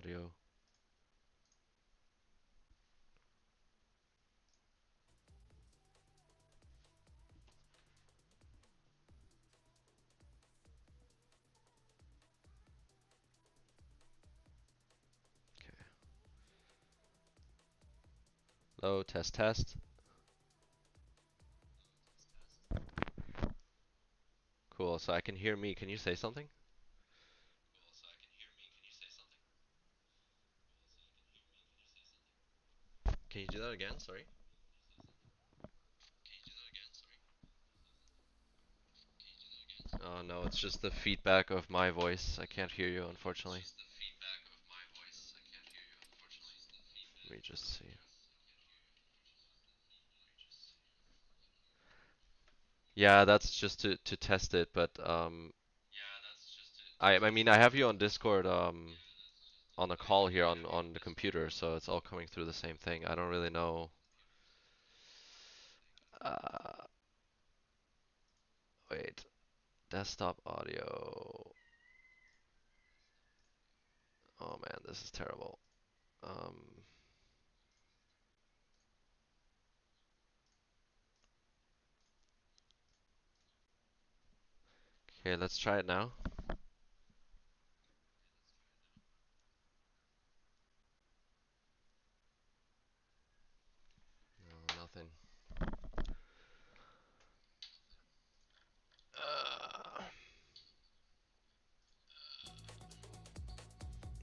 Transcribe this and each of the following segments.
audio. Okay. Hello, test, test. Cool, so I can hear me. Can you say something? Can you do that again? Sorry. Oh no, it's just the feedback of my voice. I can't hear you, unfortunately. Let me just see. Yeah, that's just to test it, but I mean I have you on Discord on a call here on the computer, so it's all coming through the same thing. I don't really know. Uh, wait, desktop audio. Oh man, this is terrible. Um, okay, let's try it now. No, nothing.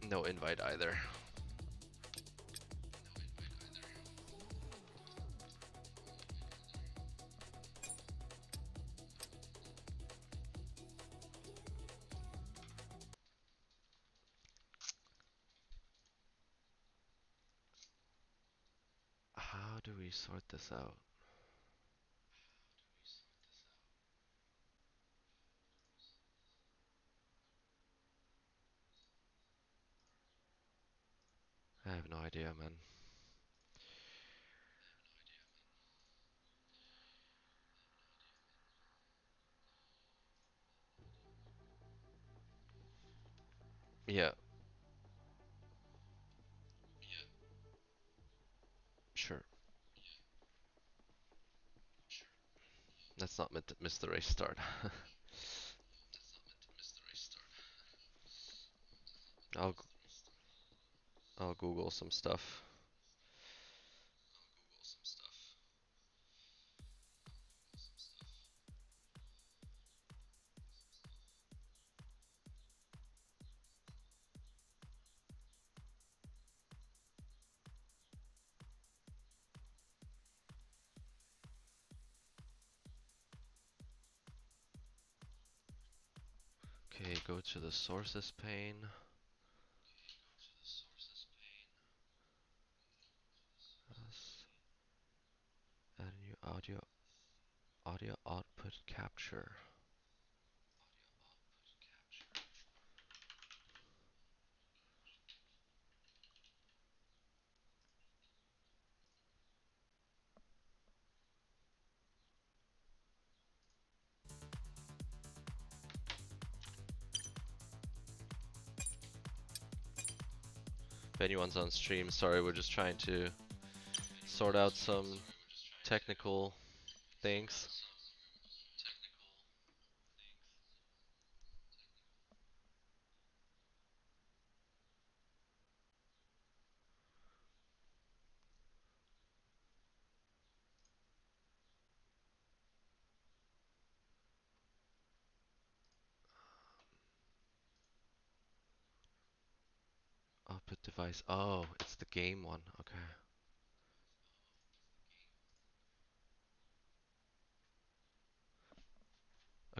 No invite either. How do we sort this out? I have no idea, man. Yeah, sure. Let's not miss the race start. I'll I'll Google some stuff. Okay, go to the sources pane. Add a new audio output capture. If anyone's on stream, sorry, we're just trying to sort out some technical things. Output device. Oh, it's the game one. Okay.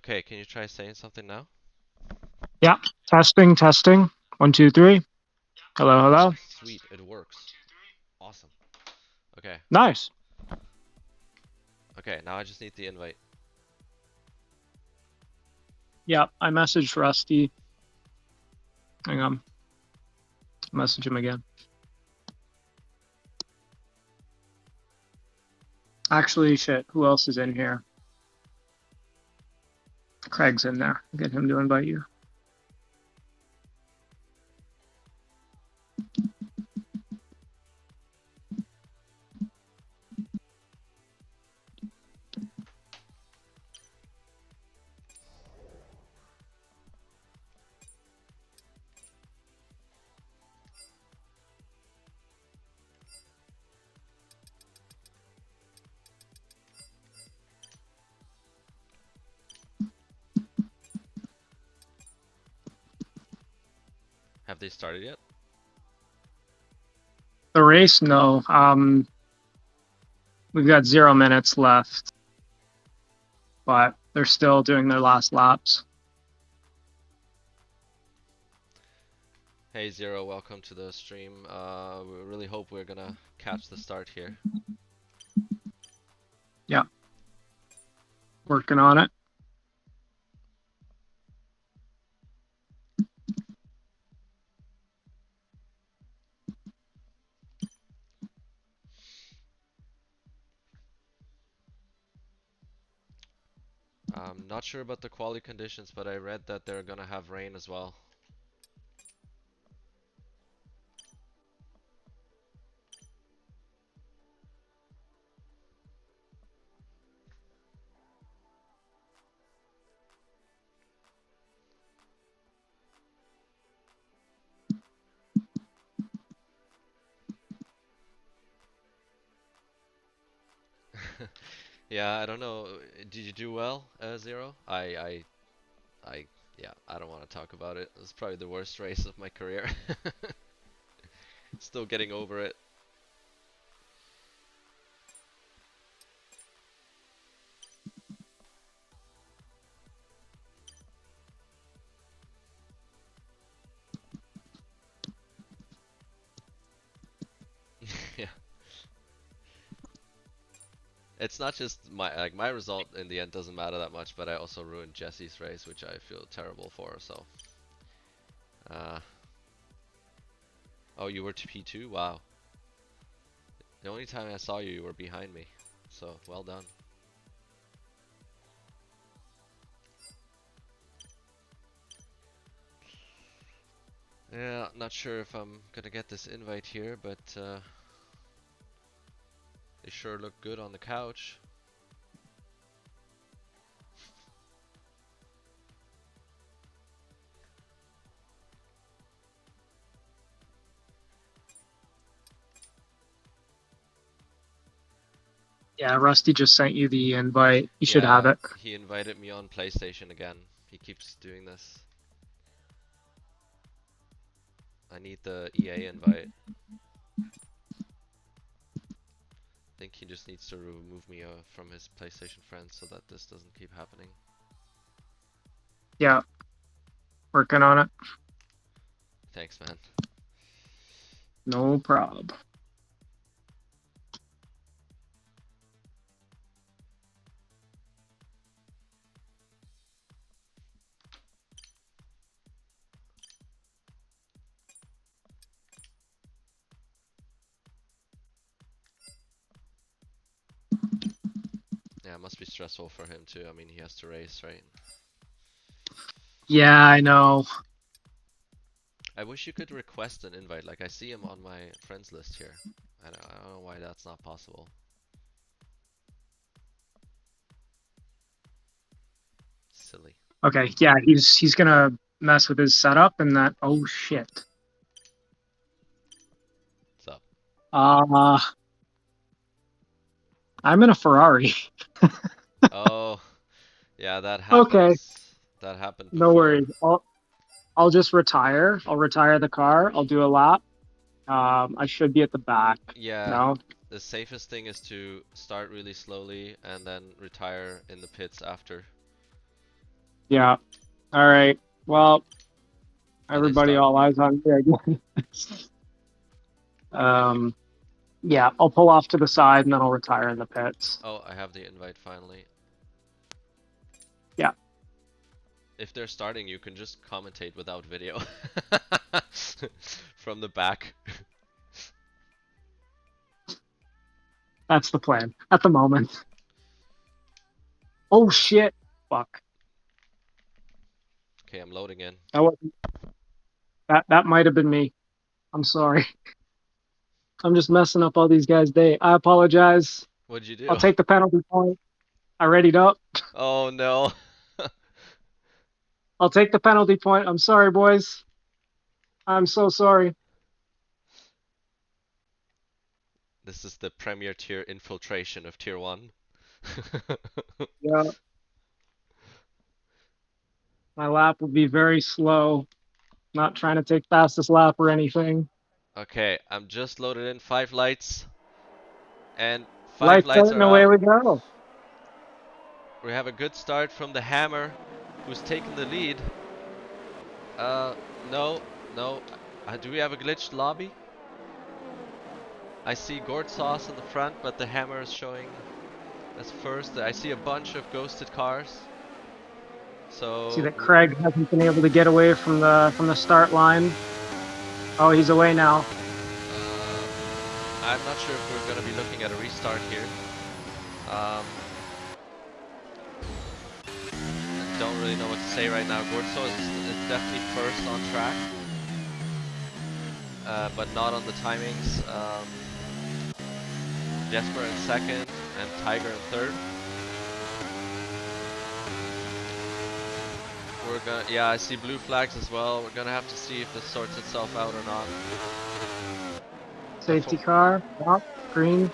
Okay, can you try saying something now? Yeah, testing, testing. 1, 2, 3. Hello, hello. Sweet, it works. Awesome. Okay. Nice. Okay, now I just need the invite. Yeah, I messaged Rusty. Hang on. Message him again. Actually, shit, who else is in here? Craig's in there. Get him to invite you. they started yet? The race, no. We've got 0 minutes left, but they're still doing their last laps. Hey Zero, welcome to the stream. We really hope we're gonna catch the start here. Yeah, working on it. I'm not sure about the quality conditions, but I read that they're gonna have rain as well. Yeah, I don't know. Did you do well, Zero? Yeah, I don't want to talk about it. It's probably the worst race of my career. Still getting over it. Yeah. It's not just my result in the end doesn't matter that much, but I also ruined Jesse's race, which I feel terrible for. So, uh, oh, you were to P2? Wow. The only time I saw you, you were behind me. So, well done. Yeah, not sure if I'm gonna get this invite here, but they sure look good on the couch. Yeah, Rusty just sent you the invite. You should have Yeah, it. he invited me on PlayStation again. He keeps doing this. I need the EA invite. I think he just needs to remove me from his PlayStation friends so that this doesn't keep happening. Yeah, working on it. Thanks, man. No prob. Yeah, it must be stressful for him too. I mean, he has to race, right? Yeah, I know. I wish you could request an invite. Like, I see him on my friends list here. I don't know why that's not possible. Silly. Okay, yeah, he's gonna mess with his setup and that. Oh shit. What's up? Uh, I'm in a Ferrari. Oh, yeah, that Okay, happens. That happened no before. worries. I'll just retire. I'll retire the car. I'll do a lap. I should be at the back. Yeah, No? the safest thing is to start really slowly and then retire in the pits after. Yeah. All right. Well, Are they everybody, start? all eyes on me again. um, yeah, I'll pull off to the side and then I'll retire in the pits. Oh, I have the invite finally. Yeah. If they're starting, you can just commentate without video. From the back. That's the plan at the moment. Oh shit. Fuck. Okay, I'm loading in. That was that might have been me. I'm sorry. I'm just messing up all these guys' day. I apologize. What'd you I'll do? take the penalty point. I readied up. Oh no. I'll take the penalty point. I'm sorry, boys. I'm so sorry. This is the premier tier infiltration of tier 1. Yeah, my lap will be very slow. Not trying to take fastest lap or anything. Okay, I'm just loaded in 5 lights, and 5 lights Lights out are and away out. we go. We have a good start from the Hammer, who's taken the lead. Uh, no, no. Do we have a glitched lobby? I see Gourd Sauce in the front, but the Hammer is showing as first. I see a bunch of ghosted cars. See So, that Craig hasn't been able to get away from the start line. Oh, he's away now. I'm not sure if we're going to be looking at a restart here. Um, I don't really know what to say right now. Gourd Sauce is definitely first on track, but not on the timings. Jesper in second and Tiger in third. We're gonna, yeah, I see blue flags as well. We're gonna have to see if this sorts itself out or not. Safety car, stop, green.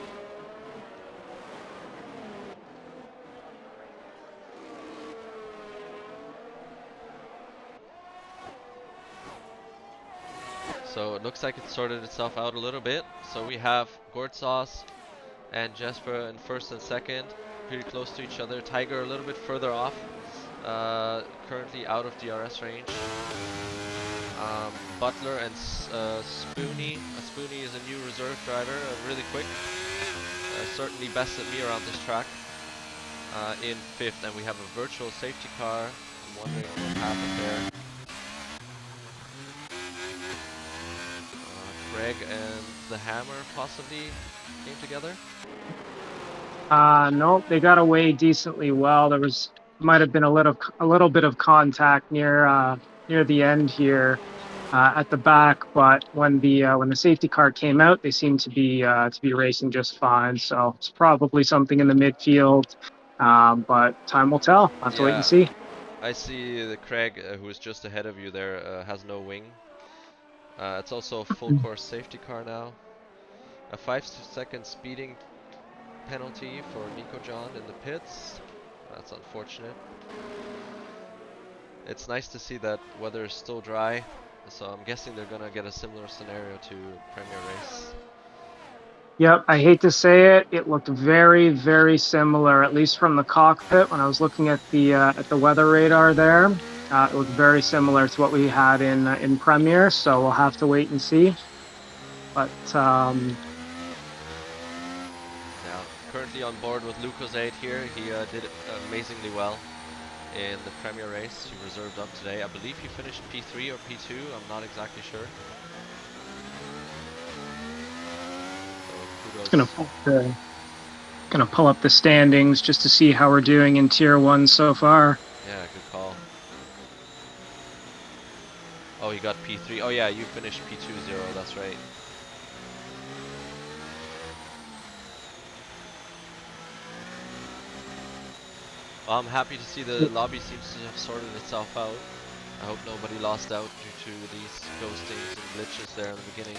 So it looks like it sorted itself out a little bit. So we have Gourd Sauce and Jesper in first and second, pretty close to each other. Tiger a little bit further off, currently out of DRS range. Butler and Spoonie. Spoonie is a new reserve driver, really quick. Certainly bested me around this track. In fifth, and we have a virtual safety car. I'm wondering what happened there. Greg and the Hammer possibly came together. No, they got away decently well. There was might have been a little bit of contact near the end here at the back, but when the safety car came out, they seemed to be racing just fine. So it's probably something in the midfield, but time will tell. I'll have to wait and Yeah, see. I see the Craig, who is just ahead of you there, has no wing. It's also a full course safety car now. A 5-second speeding penalty for Nico John in the pits. That's unfortunate. It's nice to see that weather is still dry, so I'm guessing they're gonna get a similar scenario to Premier Race. Yep, I hate to say it. It looked very, very similar, at least from the cockpit when I was looking at the weather radar there. It looked very similar to what we had in Premiere, so we'll have to wait and see. But Now, currently on board with Lucas 8 here. He did amazingly well in the Premier Race. He reserved up today. I believe he finished P3 or P2. I'm not exactly sure. So it's kudos. gonna pull up the standings just to see how we're doing in Tier 1 so far. Yeah, good call. Oh, he got P3. Oh yeah, you finished P2-0. That's right. Well, I'm happy to see the lobby seems to have sorted itself out. I hope nobody lost out due to these ghostings and glitches there in the beginning.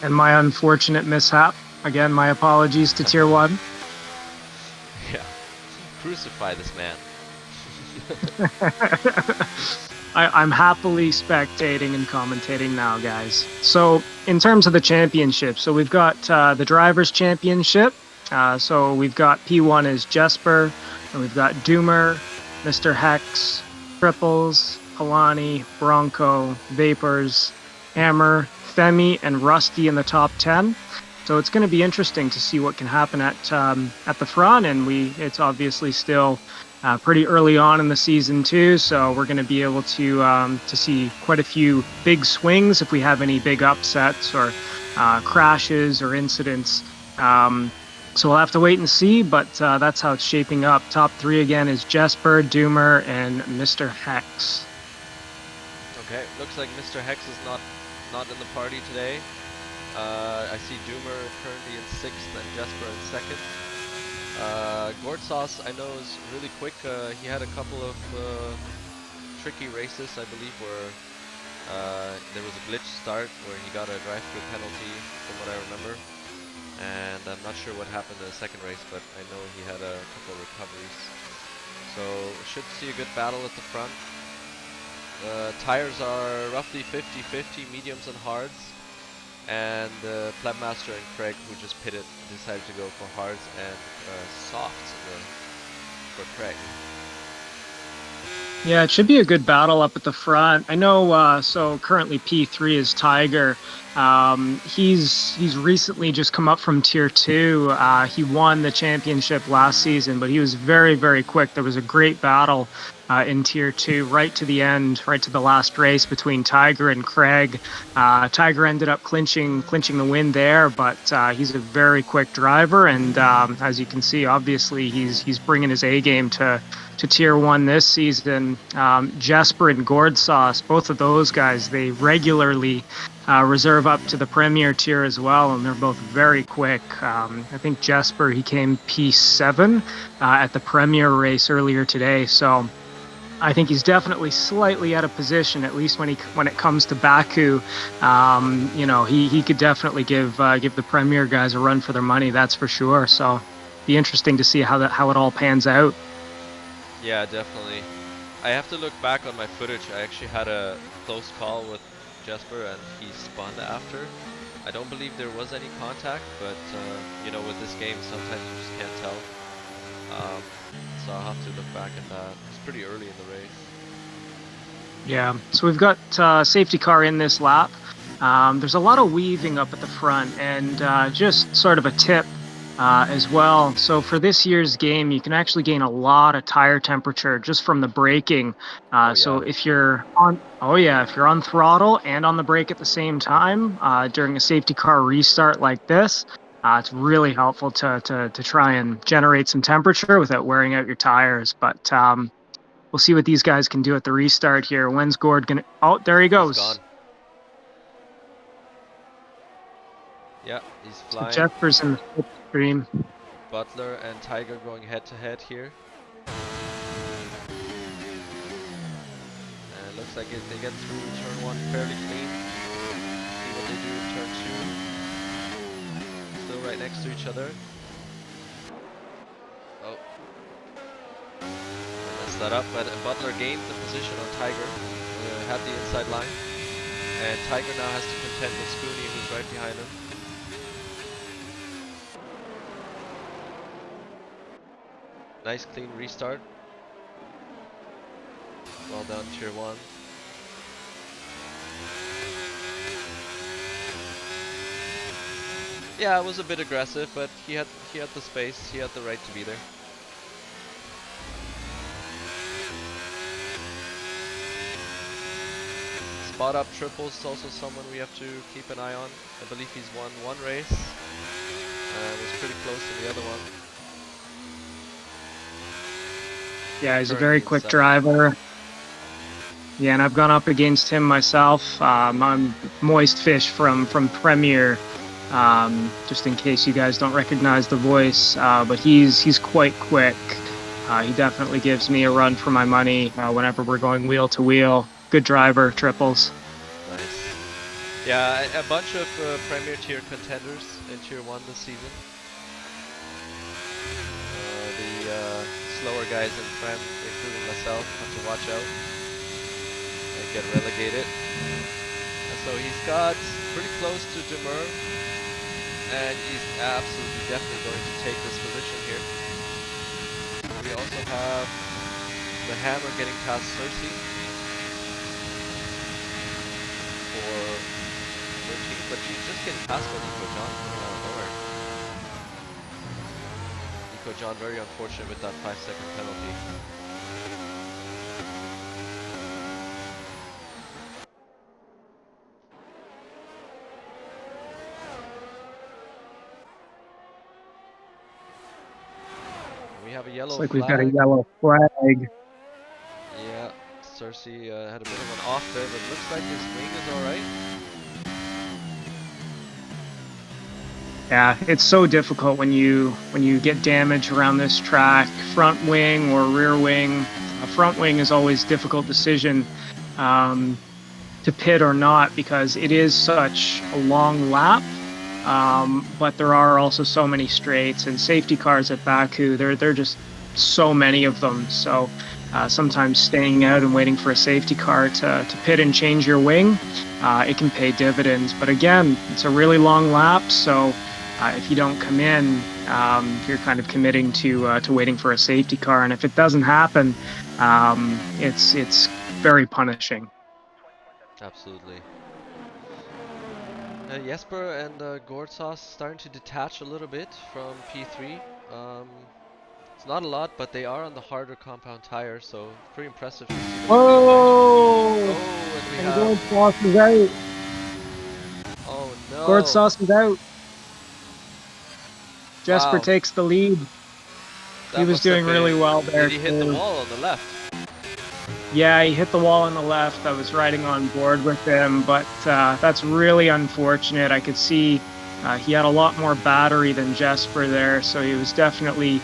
And my unfortunate mishap. Again, my apologies to Tier 1. Yeah. Crucify this man. I'm happily spectating and commentating now, guys. So, in terms of the championship, so we've got the Drivers' Championship. So we've got P1 is Jesper, and we've got Doomer, Mr. Hex, Triples, Kalani, Bronco, Vapors, Hammer, Femi, and Rusty in the top 10. So it's going to be interesting to see what can happen at the front, and it's obviously still pretty early on in the season too, so we're going to be able to see quite a few big swings if we have any big upsets or crashes or incidents. So we'll have to wait and see, but that's how it's shaping up. Top 3 again is Jesper, Doomer, and Mr. Hex. Okay, looks like Mr. Hex is not in the party today. I see Doomer currently in 6th and Jesper in 2nd. Gourd Sauce, I know, is really quick. He had a couple of tricky races, I believe, where there was a glitch start where he got a drive-through penalty, from what I remember. And I'm not sure what happened in the second race, but I know he had a couple of recoveries. So should see a good battle at the front. Tires are roughly 50-50, mediums and hards. And Plebmaster and Craig, who just pitted, decided to go for hards and softs for Craig. Yeah, it should be a good battle up at the front. I know. So currently P3 is Tiger. He's recently just come up from Tier 2. He won the championship last season, but he was very, very quick. There was a great battle in Tier 2 right to the end, right to the last race between Tiger and Craig. Tiger ended up clinching the win there, but he's a very quick driver, and as you can see, obviously he's bringing his A game to Tier 1 this season. Jesper and Gourd Sauce, both of those guys, they regularly reserve up to the Premier tier as well, and they're both very quick. I think Jesper, he came P7 at the Premier race earlier today, so I think he's definitely slightly out of position, at least when it comes to Baku. You know, he could definitely give the Premier guys a run for their money, that's for sure. So be interesting to see how it all pans out. Yeah, definitely. I have to look back on my footage. I actually had a close call with Jesper and he spun after. I don't believe there was any contact, but you know, with this game, sometimes you just can't tell. So I'll have to look back at that. It's pretty early in the race. Yeah, so we've got safety car in this lap. There's a lot of weaving up at the front, and just sort of a tip as well. So for this year's game, you can actually gain a lot of tire temperature just from the braking. So if you're on throttle and on the brake at the same time during a safety car restart like this, it's really helpful to try and generate some temperature without wearing out your tires. But we'll see what these guys can do at the restart here. When's Gord gonna? Oh, there he goes. He's gone. Yeah, he's flying. So Jesper's in the slipstream. Butler and Tiger going head to head here. And it looks like they get through turn 1 fairly clean. See what they do in turn 2. Still right next to each other. Oh. Messed that up, but Butler gained the position on Tiger. Had the inside line. And Tiger now has to contend with Spoony, who's right behind him. Nice clean restart. Well done, Tier 1. Yeah, it was a bit aggressive, but he had the space, he had the right to be there. Spot up triples is also someone we have to keep an eye on. I believe he's won one race. Was pretty close to the other one. Yeah, he's a very quick driver. Yeah, and I've gone up against him myself. I'm Moist Fish from Premier, just in case you guys don't recognize the voice. But he's quite quick. He definitely gives me a run for my money whenever we're going wheel to wheel. Good driver, triples. Nice. Yeah, a bunch of Premier tier contenders in Tier 1 this season. The slower guys in Prem, including myself, have to watch out and get relegated. And so he's got pretty close to Demur, and he's absolutely definitely going to take this position here. We also have the Hammer getting past Cersei for 13th, but she's just getting past by Nico John coming out of nowhere. Nico John very unfortunate with that 5-second penalty. We have a yellow flag. Looks like we've got a yellow flag. Yeah, Cersei had a bit of an off there, but it looks like his wing is alright. Yeah, it's so difficult when you get damage around this track, front wing or rear wing. A front wing is always a difficult decision to pit or not because it is such a long lap. But there are also so many straights and safety cars at Baku. There are just so many of them. So sometimes staying out and waiting for a safety car to pit and change your wing, it can pay dividends. But again, it's a really long lap, so if you don't come in, you're kind of committing to waiting for a safety car, and if it doesn't happen, it's very punishing. Absolutely. Jesper and Gortsas starting to detach a little bit from P3. Um, it's not a lot, but they are on the harder compound tire, so pretty impressive to see them moving away. Oh, Oh, and we and have. Gortsas is out. Oh no! Gortsas is out. Jesper Wow, takes the lead. He that was must have doing really been. well Did there he hit the too. wall on the left? Yeah, he hit the wall on the left. I was riding on board with him, but that's really unfortunate. I could see he had a lot more battery than Jesper there, so he was definitely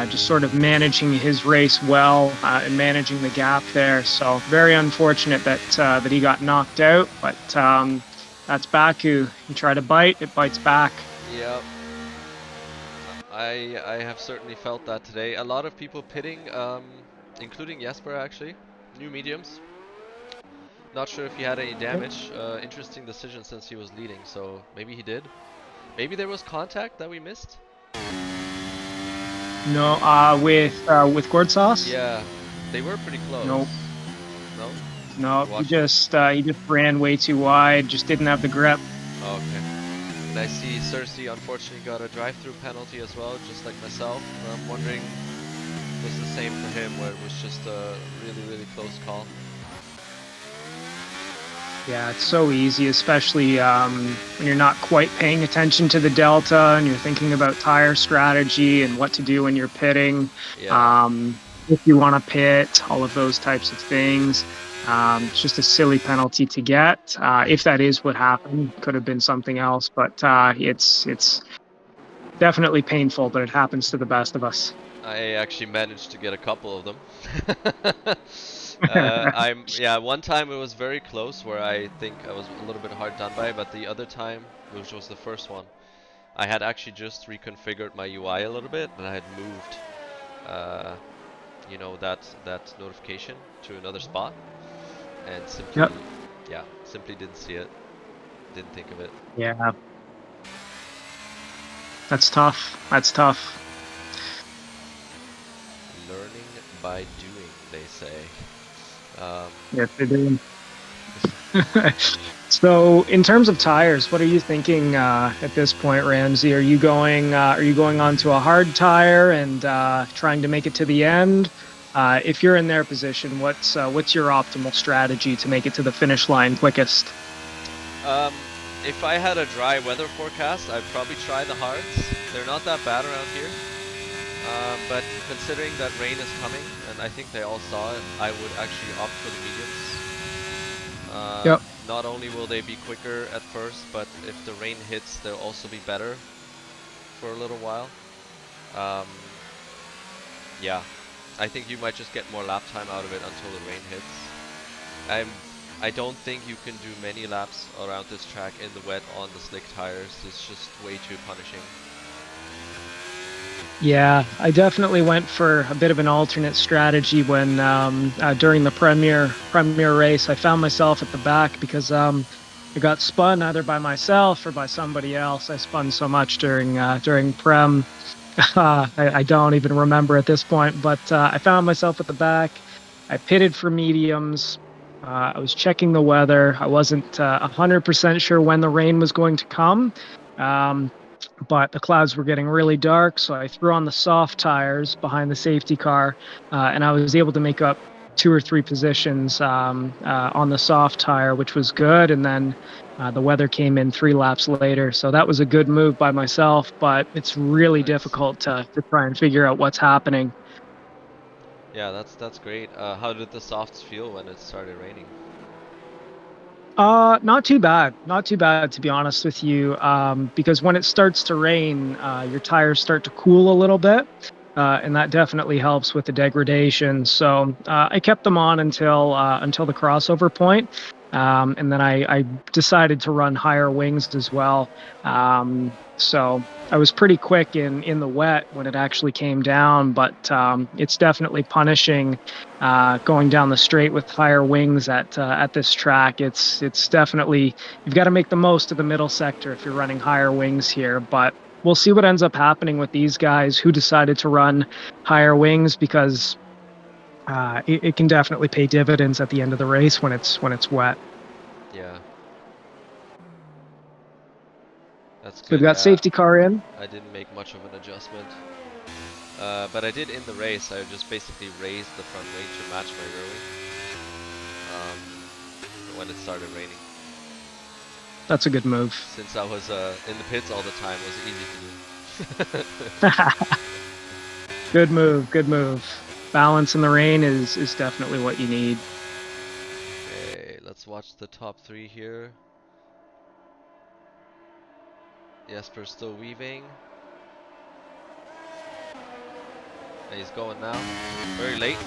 just sort of managing his race well and managing the gap there. So very unfortunate that he got knocked out, but that's Baku. You try to bite, it bites back. Yep. I have certainly felt that today. A lot of people pitting, including Jesper actually. New mediums. Not sure if he had any damage. Interesting decision since he was leading, so maybe he did. Maybe there was contact that we missed. No, with gourd sauce? Yeah, they were pretty close. Nope. No? No, Watched it? he just ran way too wide, just didn't have the grip. Oh, okay. And I see Cersei unfortunately got a drive-through penalty as well, just like myself. I'm wondering if it was the same for him, where it was just a really close call. Yeah, it's so easy, especially when you're not quite paying attention to the delta and you're thinking about tire strategy and what to do when you're pitting. Yeah. If you want to pit, all of those types of things. It's just a silly penalty to get. If that is what happened, could have been something else, but it's definitely painful, but it happens to the best of us. I actually managed to get a couple of them. One time it was very close where I think I was a little bit hard done by, but the other time, which was the first one, I had actually just reconfigured my UI a little bit and I had moved, uh, that notification to another spot, and simply, Yep. simply didn't see it, didn't think of it. Yeah. That's tough. That's tough. Learning by doing, they say. Yes, they do. So, in terms of tires, what are you thinking at this point, Ramsey? Are you going onto a hard tire and trying to make it to the end? If you're in their position, what's your optimal strategy to make it to the finish line quickest? If I had a dry weather forecast, I'd probably try the hards. They're not that bad around here. But considering that rain is coming, and I think they all saw it, I would actually opt for the mediums. Yep. Not only will they be quicker at first, but if the rain hits, they'll also be better for a little while. Yeah, I think you might just get more lap time out of it until the rain hits. I don't think you can do many laps around this track in the wet on the slick tires. It's just way too punishing. Yeah, I definitely went for a bit of an alternate strategy when during the premier race, I found myself at the back because I got spun either by myself or by somebody else. I spun so much during Prem. I don't even remember at this point, but I found myself at the back. I pitted for mediums. I was checking the weather. I wasn't 100% sure when the rain was going to come. But the clouds were getting really dark, so I threw on the soft tires behind the safety car, and I was able to make up 2 or 3 positions on the soft tire, which was good. And then the weather came in 3 laps later, so that was a good move by myself. But it's really Nice. difficult to try and figure out what's happening. Yeah, that's great. How did the softs feel when it started raining? Not too bad. Not too bad, to be honest with you. Because when it starts to rain, your tires start to cool a little bit, and that definitely helps with the degradation. So I kept them on until the crossover point. And then I decided to run higher wings as well. So I was pretty quick in the wet when it actually came down, but it's definitely punishing going down the straight with higher wings at this track. It's definitely, you've got to make the most of the middle sector if you're running higher wings here. But we'll see what ends up happening with these guys who decided to run higher wings, because it can definitely pay dividends at the end of the race when it's wet. Yeah. That's So we've good, got yeah. safety car in. I didn't make much of an adjustment. But I did in the race, I just basically raised the front wing to match my rear wing. When it started raining. That's a good move. Since I was in the pits all the time, it was easy to do. Good move, good move. Balance in the rain is definitely what you need. Okay, let's watch the top three here. Jesper's still weaving. And he's going now. Very late.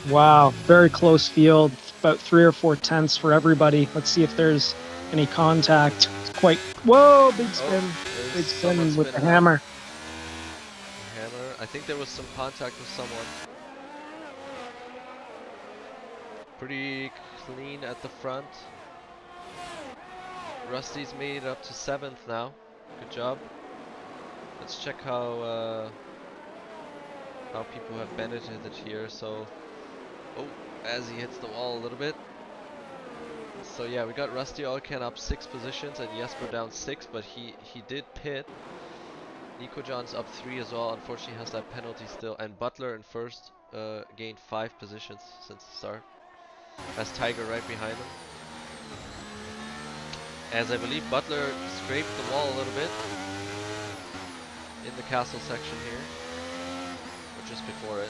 Wow, very close field. About 3 or 4 tenths for everybody. Let's see if there's any contact. It's quite, whoa, big spin. Big spin with the hammer. Hammer. I think there was some contact with someone. Pretty clean at the front. Rusty's made it up to 7th now. Good job. Let's check how people have benefited here. So, oh, as he hits the wall a little bit. So yeah, we got Rusty Olcan up 6 positions and Jesper down 6, but he did pit. Nico John's up 3 as well. Unfortunately, has that penalty still. And Butler in first gained 5 positions since the start. Has Tiger right behind him. As I believe Butler scraped the wall a little bit in the castle section here, or just before it.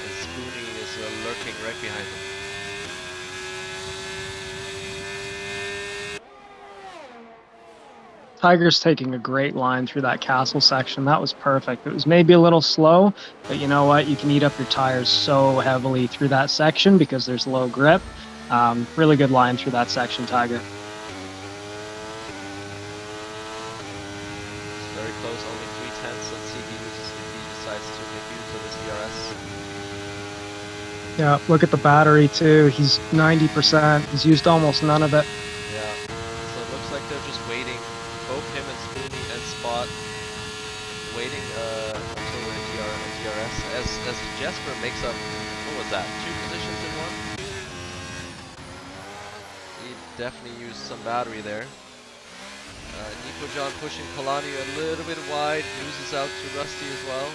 And Spoonie is lurking right behind him. Tiger's taking a great line through that castle section. That was perfect. It was maybe a little slow, but you know what? You can eat up your tires so heavily through that section because there's low grip. Really good line through that section, Tiger. It's very close, only 3 tenths. Let's see if he decides to make use of his DRS. Yeah, look at the battery too. He's 90%. He's used almost none of it. Yeah, so it looks like they're just waiting. Both him and Spoonie and Spot waiting until we're in DRS. As Jesper makes up, what was that, 2 positions in one? He definitely used some battery there. Nico John pushing Kalani a little bit wide, loses out to Rusty as well.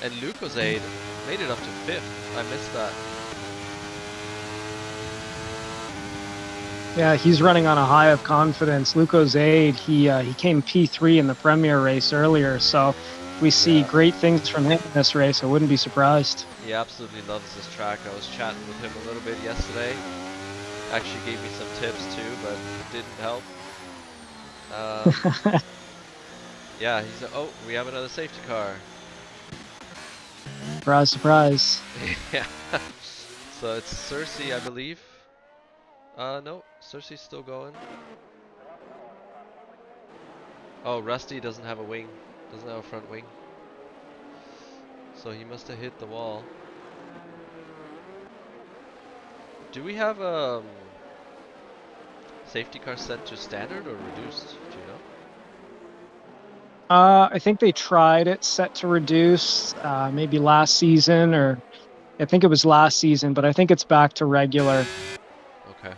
And Lucozade made it up to 5th. I missed that. Yeah, he's running on a high of confidence. Lucozade, he came P3 in the Premier race earlier, so we see great things from him in this race. I wouldn't be surprised. He absolutely loves this track. I was chatting with him a little bit yesterday. Actually gave me some tips too, but it didn't help. Yeah, he said, oh, we have another safety car. Surprise, surprise. Yeah. So it's Cersei, I believe. No, Cersei's still going. Oh, Rusty doesn't have a wing. Doesn't have a front wing. So he must have hit the wall. Do we have safety car set to standard or reduced? Do you know? I think they tried it set to reduce maybe last season, or I think it was last season, but I think it's back to regular. Okay.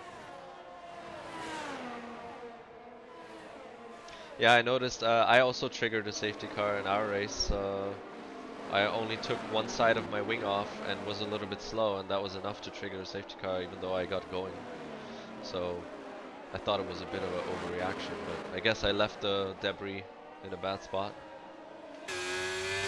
Yeah, I noticed. I also triggered a safety car in our race. I only took one side of my wing off and was a little bit slow, and that was enough to trigger a safety car, even though I got going. So I thought it was a bit of an overreaction, but I guess I left the debris in a bad spot.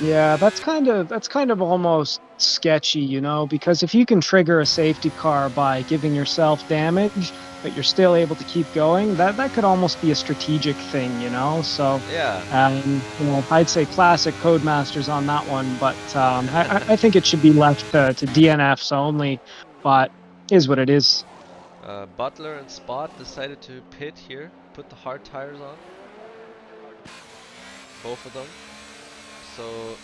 Yeah, that's kind of almost sketchy, you know, because if you can trigger a safety car by giving yourself damage, but you're still able to keep going, that could almost be a strategic thing, you know? So, Yeah. you know, I'd say classic Codemasters on that one, but I think it should be left to DNFs only, but is what it is. Butler and Spot decided to pit here, put the hard tires on, both of them. So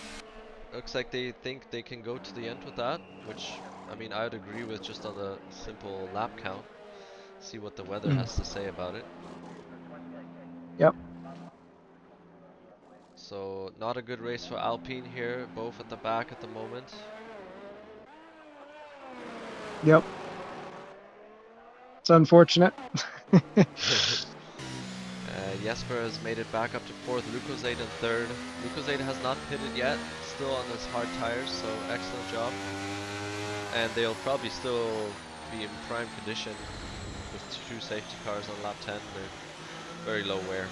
looks like they think they can go to the end with that, which I mean I would agree with just on the simple lap count. See what the weather Mm. has to say about it. Yep. So not a good race for Alpine here, both at the back at the moment. Yep. It's unfortunate. Jesper has made it back up to 4th, Lucozade in 3rd. Lucozade has not pitted yet, still on his hard tires, so excellent job. And they'll probably still be in prime condition with 2 safety cars on lap 10. They're very low wear.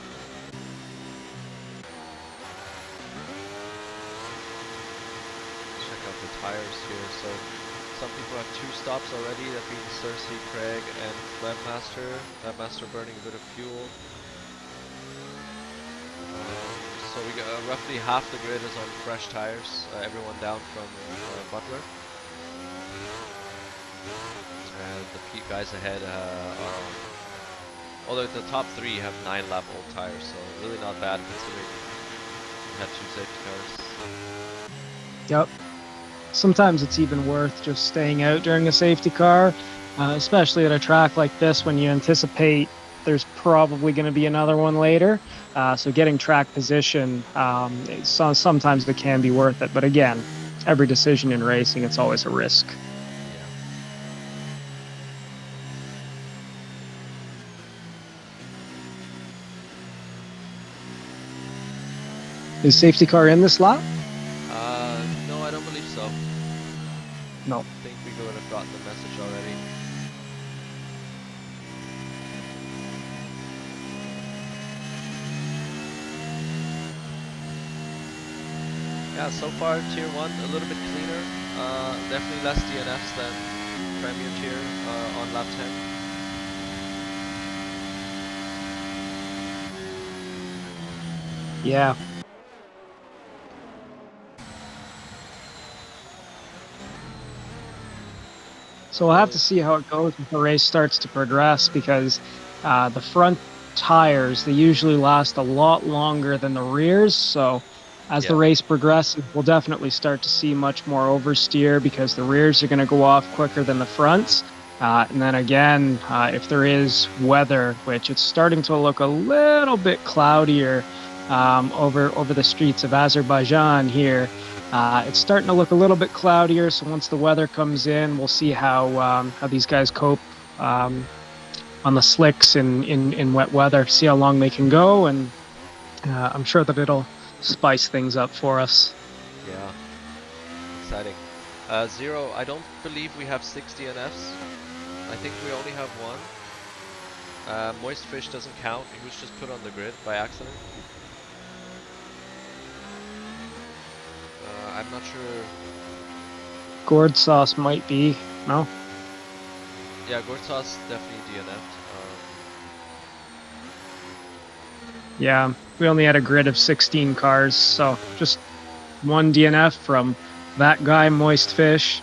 Check out the tires here. So some people have 2 stops already, that being Cersei, Craig, and Webmaster. Webmaster burning a bit of fuel. So we got roughly half the grid is on fresh tires, everyone down from Butler. And the guys ahead are on, although the top 3 have 9 lap old tires, so really not bad considering we had 2 safety cars. Yep. Sometimes it's even worth just staying out during a safety car, especially at a track like this when you anticipate there's probably going to be another one later. So getting track position, sometimes it can be worth it. But again, every decision in racing, it's always a risk. Is safety car in this lap? No, I don't believe so. No. I think we would have gotten the message already. Yeah, so far tier 1 a little bit cleaner. Definitely less DNFs than Premier tier on lap 10. Yeah. So we'll have to see how it goes if the race starts to progress, because the front tires, they usually last a lot longer than the rears. So as the race progresses, we'll definitely start to see much more oversteer because the rears are going to go off quicker than the fronts. And then again, if there is weather, which it's starting to look a little bit cloudier over the streets of Azerbaijan here, it's starting to look a little bit cloudier. So once the weather comes in, we'll see how these guys cope on the slicks in wet weather. See how long they can go, and I'm sure that it'll spice things up for us. Yeah, exciting. Zero, I don't believe we have 6 DNFs. I think we only have 1. Moist Fish doesn't count. He was just put on the grid by accident. I'm not sure. Gourd Sauce might be, no? Yeah, Gourd Sauce definitely DNF'd. Yeah, we only had a grid of 16 cars, so just 1 DNF from that guy, Moist Fish,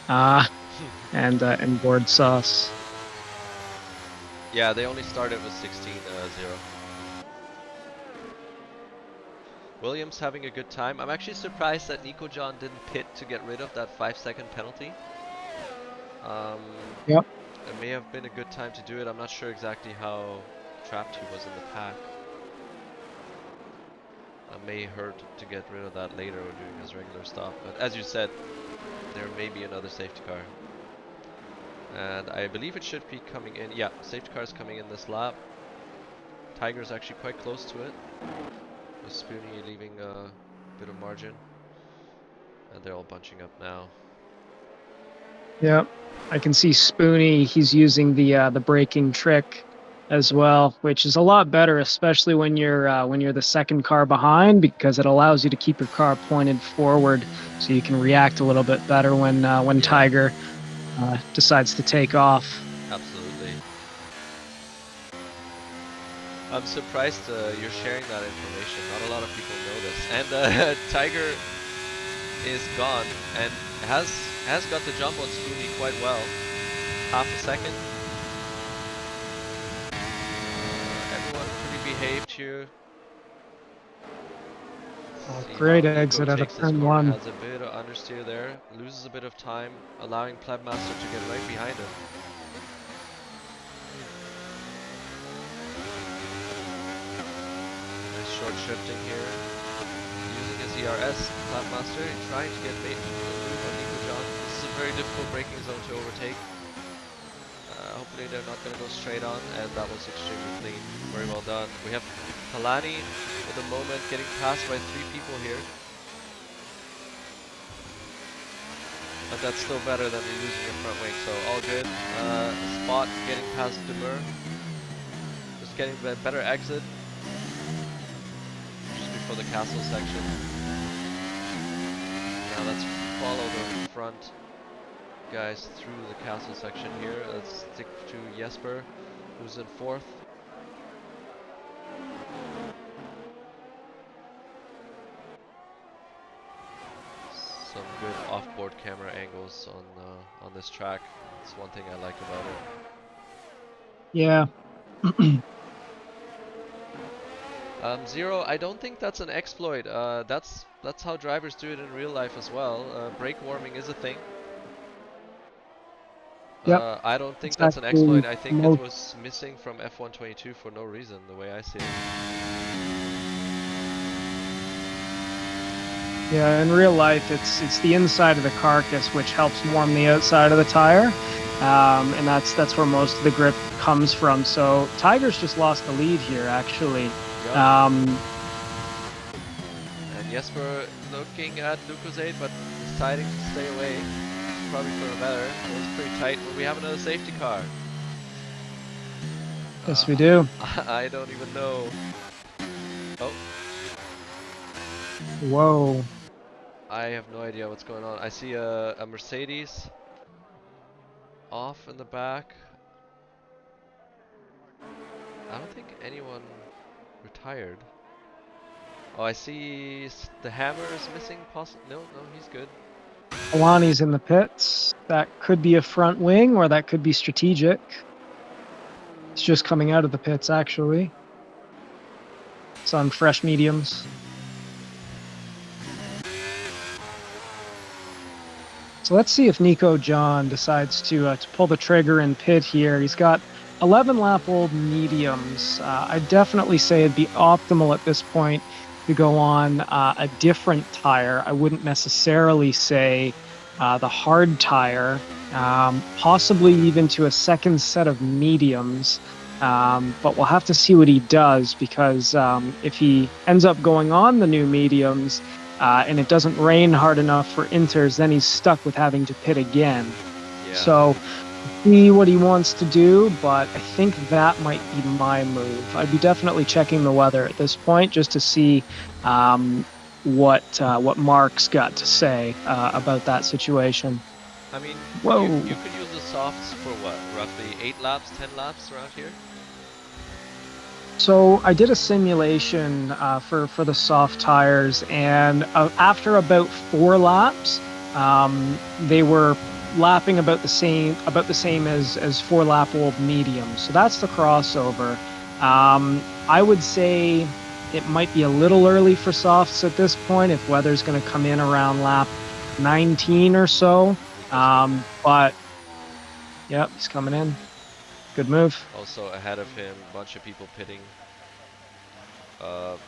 and Gourd Sauce. Yeah, they only started with 16-0. Williams having a good time. I'm actually surprised that Nico John didn't pit to get rid of that 5-second penalty. Yep. It may have been a good time to do it. I'm not sure exactly how trapped he was in the pack. It may hurt to get rid of that later or during his regular stop. But as you said, there may be another safety car. And I believe it should be coming in. Yeah, safety car is coming in this lap. Tiger's actually quite close to it, with Spoonie leaving a bit of margin. And they're all bunching up now. Yep, I can see Spoonie. He's using the braking trick as well, which is a lot better, especially when you're the second car behind, because it allows you to keep your car pointed forward, so you can react a little bit better when Tiger decides to take off. Absolutely. I'm surprised you're sharing that information. Not a lot of people know this. And Tiger is gone and has got the jump on Spoonie quite well. Half a second. Everyone pretty behaved here. Oh, See great how Nico exit out of takes this turn corner. 1. Has a bit of understeer there. Loses a bit of time, allowing Plebmaster to get right behind him. Nice short shifting here. Using his ERS, Plebmaster trying to get made a move on Nico John. This is a very difficult braking zone to overtake. Hopefully they're not going to go straight on, and that was extremely clean. Very well done. We have Kalani at the moment getting passed by 3 people here. But that's still better than losing your front wing, so all good. Spot getting past Demur. Just getting a better exit. Just before the castle section. Now let's follow the front guys through the castle section here. Let's stick to Jesper, who's in 4th. Some good off-board camera angles on this track. It's one thing I like about it. Yeah. Zero, I don't think that's an exploit. That's how drivers do it in real life as well. Brake warming is a thing. Yep. I don't think It's that's an actually exploit. I think it was missing from F122 for no reason, the way I see it. Yeah, in real life, it's the inside of the carcass which helps warm the outside of the tire, and that's where most of the grip comes from. So Tiger's just lost the lead here, actually. Yep. And Jesper looking at Lucozade, but deciding to stay away. Probably for the better. It was pretty tight, but we have another safety car. Yes, we do. I don't even know. Oh. Whoa. I have no idea what's going on. I see a Mercedes off in the back. I don't think anyone retired. Oh, I see the hammer is missing. No, he's good. Alani's in the pits. That could be a front wing, or that could be strategic. It's just coming out of the pits, actually. It's on fresh mediums. So let's see if Nico John decides to pull the trigger in pit here. He's got 11 lap old mediums. I'd definitely say it'd be optimal at this point to go on a different tire. I wouldn't necessarily say the hard tire, possibly even to a second set of mediums. But we'll have to see what he does, because if he ends up going on the new mediums, and it doesn't rain hard enough for inters, then he's stuck with having to pit again. Yeah. So see what he wants to do, but I think that might be my move. I'd be definitely checking the weather at this point just to see what Mark's got to say about that situation. I mean, Whoa. you could use the softs for what? Roughly 8 laps, 10 laps around here? So I did a simulation for the soft tires, and after about 4 laps, they were lapping about the same as 4 lap old mediums. So that's the crossover. I would say it might be a little early for softs at this point if weather's going to come in around lap 19 or so. But yep, he's coming in. Good move. Also ahead of him, a bunch of people pitting. Okay,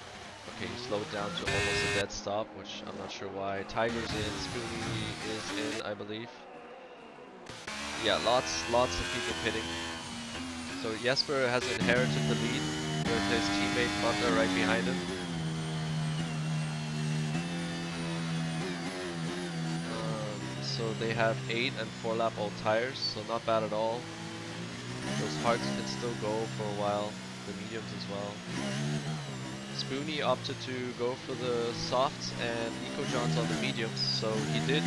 he slowed down to almost a dead stop, which I'm not sure why. Tiger's in, Spoonie is in, I believe. Yeah, lots of people pitting. So Jesper has inherited the lead with his teammate Butler right behind him. So they have 8 and 4 lap old tires, so not bad at all. Those hards can still go for a while, the mediums as well. Spoonie opted to go for the softs and Nico John's on the mediums, so he did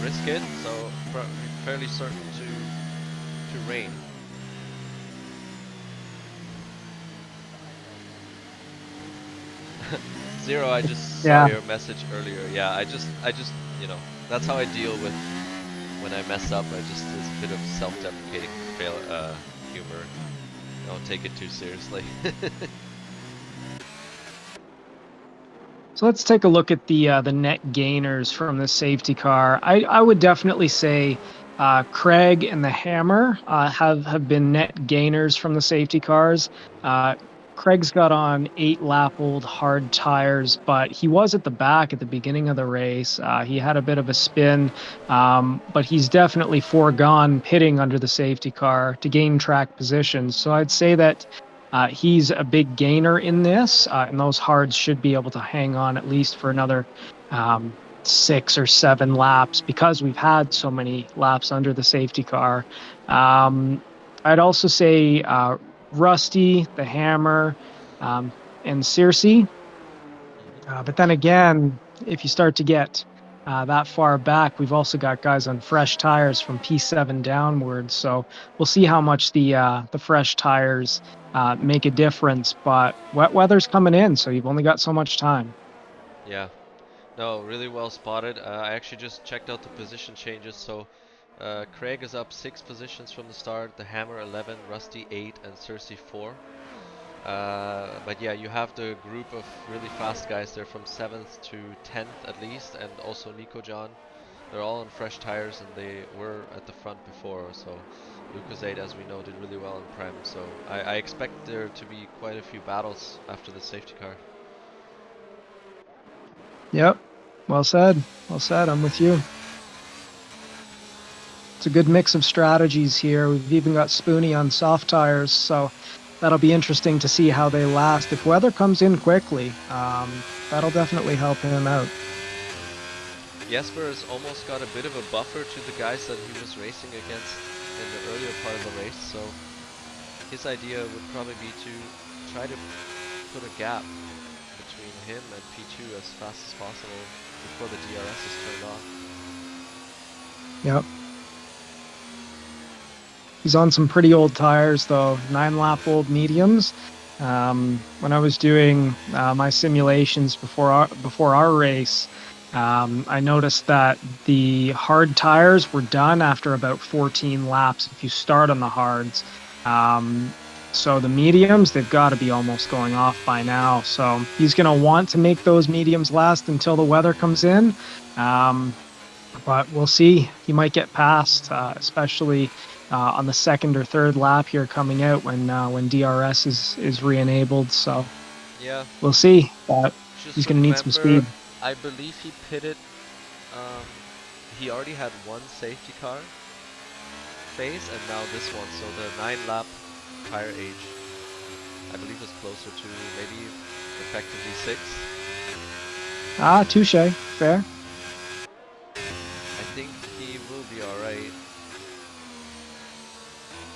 risk it, so fairly certain to rain. Zero, I just saw Yeah. your message earlier. Yeah, I just, you know, that's how I deal with when I mess up. I just, it's a bit of self-deprecating humor. Don't take it too seriously. So let's take a look at the net gainers from the safety car. I would definitely say Craig and the Hammer have been net gainers from the safety cars. Uh, Craig's got on 8-lap-old hard tires, but he was at the back at the beginning of the race. He had a bit of a spin, but he's definitely foregone pitting under the safety car to gain track positions. So I'd say that he's a big gainer in this, and those hards should be able to hang on at least for another 6 or 7 laps because we've had so many laps under the safety car. Um, I'd also say Rusty, the Hammer, um, and Circe. Mhm. But then again, if you start to get that far back, we've also got guys on fresh tires from P7 downwards. So we'll see how much the fresh tires make a difference. But wet weather's coming in, so you've only got so much time. Yeah. No, really well spotted. I actually just checked out the position changes. So Craig is up 6 positions from the start. The Hammer 11, Rusty 8, and Cersei 4. But yeah, you have the group of really fast guys. They're from 7th to 10th at least, and also Nico John. They're all on fresh tires, and they were at the front before. So Lucozade, as we know, did really well in Prem. So I expect there to be quite a few battles after the safety car. Yep. Well said. Well said. I'm with you. It's a good mix of strategies here. We've even got Spoonie on soft tires, so that'll be interesting to see how they last. If weather comes in quickly, that'll definitely help him out. Jesper has almost got a bit of a buffer to the guys that he was racing against in the earlier part of the race, so his idea would probably be to try to put a gap between him and P2 as fast as possible before the DRS is turned off. Yep. He's on some pretty old tires, though, 9-lap-old mediums. When I was doing my simulations before our race, I noticed that the hard tires were done after about 14 laps if you start on the hards. So the mediums, they've got to be almost going off by now. So he's going to want to make those mediums last until the weather comes in. But we'll see. He might get past, especially on the second or third lap here coming out when DRS is re-enabled. So Yeah, we'll see. But he's just going to need some remember, speed. I believe he pitted, um, he already had one safety car phase and now this one, so the 9-lap tire age, I believe is closer to maybe effectively 6. Touche. Fair. I think he will be alright,